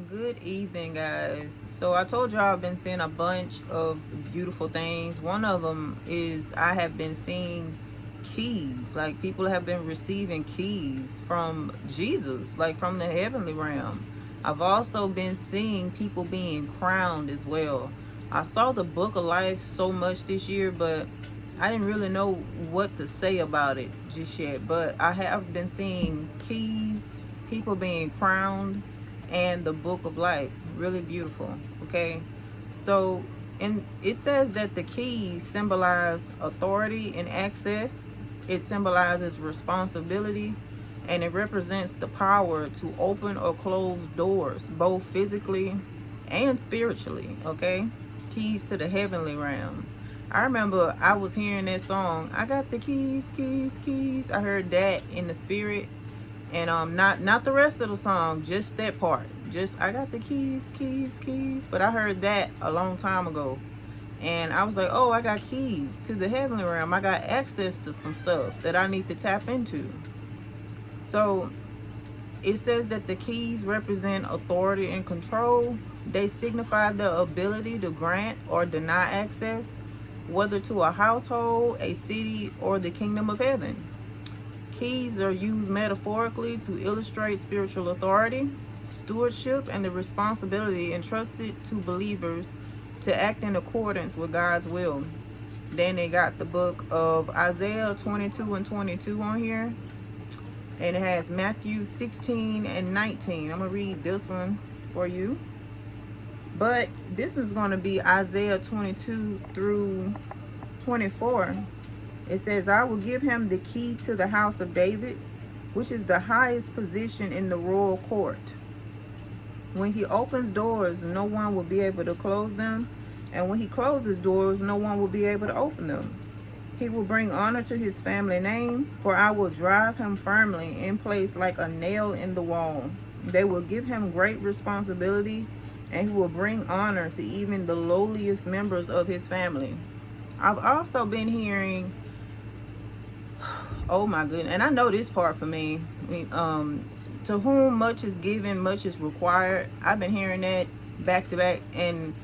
Good evening, guys. So I told y'all I've been seeing a bunch of beautiful things. One of them is I have been seeing keys. Like people have been receiving keys from Jesus, like from the heavenly realm. I've also been seeing people being crowned as well. I saw the book of life so much this year, but I didn't really know what to say about it just yet. But I have been seeing keys, people being crowned, and the book of life. Really beautiful. Okay. So, and it says that the keys symbolize authority and access. It symbolizes responsibility, and it represents the power to open or close doors, both physically and spiritually. Okay. Keys to the heavenly realm. I remember I was hearing that song, I got the keys, keys, keys. I heard that in the spirit, and not the rest of the song, just that part. Just I got the keys, keys, keys. But I heard that a long time ago, and I was like, oh, I got keys to the heavenly realm. I got access to some stuff that I need to tap into. So it says that the keys represent authority and control. They signify the ability to grant or deny access, whether to a household, a city, or the kingdom of heaven. Keys are used metaphorically to illustrate spiritual authority, stewardship, and the responsibility entrusted to believers to act in accordance with God's will. Then they got the book of Isaiah 22 and 22 on here, and it has Matthew 16 and 19. I'm going to read this one for you. But this is going to be Isaiah 22 through 24. It says, I will give him the key to the house of David, which is the highest position in the royal court. When he opens doors, no one will be able to close them. And when he closes doors, no one will be able to open them. He will bring honor to his family name, for I will drive him firmly in place like a nail in the wall. They will give him great responsibility, and he will bring honor to even the lowliest members of his family. I've also been hearing, oh my goodness, and I know this part for me. To whom much is given, much is required. I've been hearing that back to back, and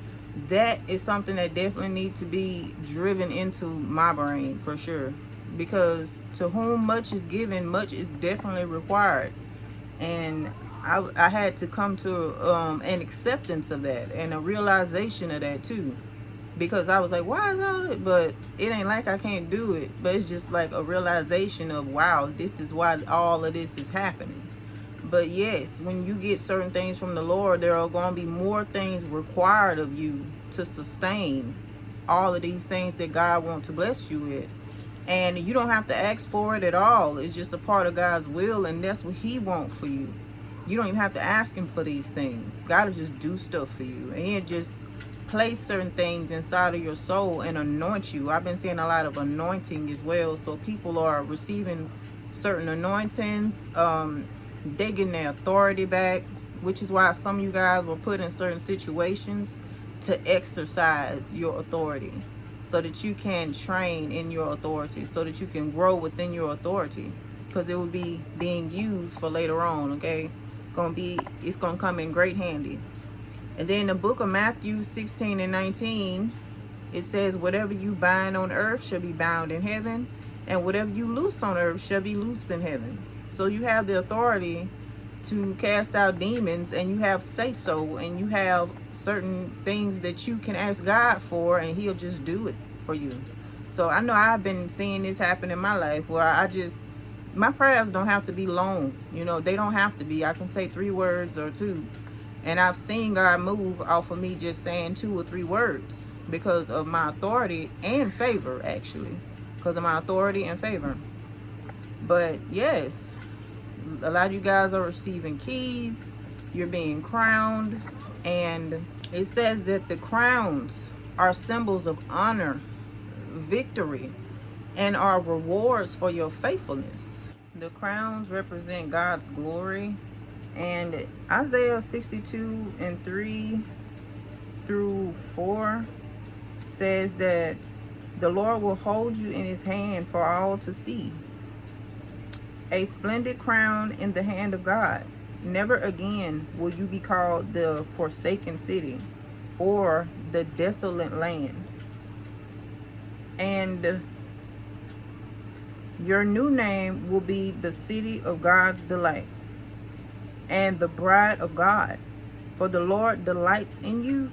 that is something that definitely needs to be driven into my brain for sure. Because to whom much is given, much is definitely required, and I had to come to an acceptance of that and a realization of that too, because I was like, why is all that? But it ain't like I can't do it, but it's just like a realization of, wow, this is why all of this is happening. But yes, when you get certain things from the Lord, there are going to be more things required of you to sustain all of these things that God wants to bless you with. And you don't have to ask for it at all. It's just a part of God's will, and that's what he wants for you. You don't even have to ask him for these things. God will just do stuff for you, and he'll just place certain things inside of your soul and anoint you. I've been seeing a lot of anointing as well. So people are receiving certain anointings. They getting their authority back, which is why some of you guys were put in certain situations to exercise your authority, so that you can train in your authority, so that you can grow within your authority, because it will be being used for later on. Okay, it's gonna come in great handy. And then the book of Matthew 16 and 19, it says, whatever you bind on earth shall be bound in heaven, and whatever you loose on earth shall be loosed in heaven. So you have the authority to cast out demons, and you have say so, and you have certain things that you can ask God for, and he'll just do it for you. So I know I've been seeing this happen in my life, where my prayers don't have to be long. They don't have to be. I can say 3 words or 2. And I've seen God move off of me just saying 2 or 3 words, because of my authority and favor, actually. Because of my authority and favor. But yes, a lot of you guys are receiving keys. You're being crowned. And it says that the crowns are symbols of honor, victory, and are rewards for your faithfulness. The crowns represent God's glory. And Isaiah 62 and 3 through 4 says that the Lord will hold you in his hand for all to see. A splendid crown in the hand of God. Never again will you be called the forsaken city or the desolate land. And your new name will be the city of God's delight and the bride of God. For the Lord delights in you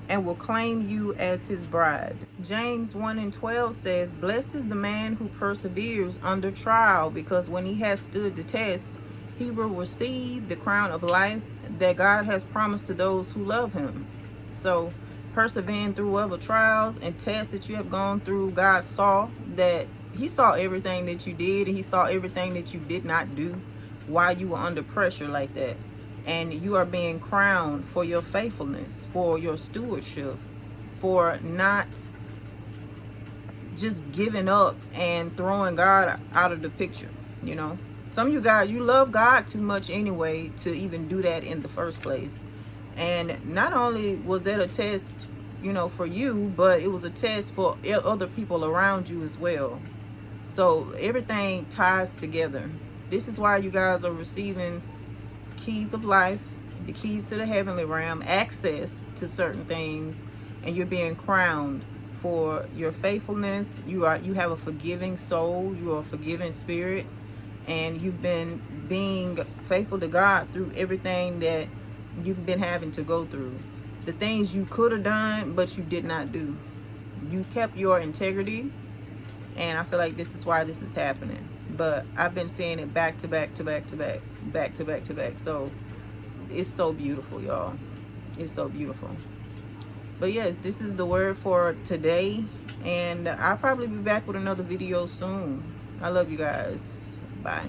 and will claim you as his bride. James 1 and 12 says, blessed is the man who perseveres under trial, because when he has stood the test, he will receive the crown of life that God has promised to those who love him. So persevering through whatever trials and tests that you have gone through, God saw that he saw everything that you did, and he saw everything that you did not do while you were under pressure like that. And you are being crowned for your faithfulness, for your stewardship, for not just giving up and throwing God out of the picture. You know, some of you guys, you love God too much anyway to even do that in the first place. And not only was that a test, you know, for you, but it was a test for other people around you as well. So everything ties together. This is why you guys are receiving keys of life, the keys to the heavenly realm, access to certain things, and you're being crowned for your faithfulness. You have a forgiving soul, you are a forgiving spirit, and you've been being faithful to God through everything that you've been having to go through. The things you could have done but you did not do. You kept your integrity, and I feel like this is why this is happening. But I've been seeing it back to back to back to back, back to back to back. So it's so beautiful, y'all. It's so beautiful. But yes, this is the word for today, and I'll probably be back with another video soon. I love you guys. Bye.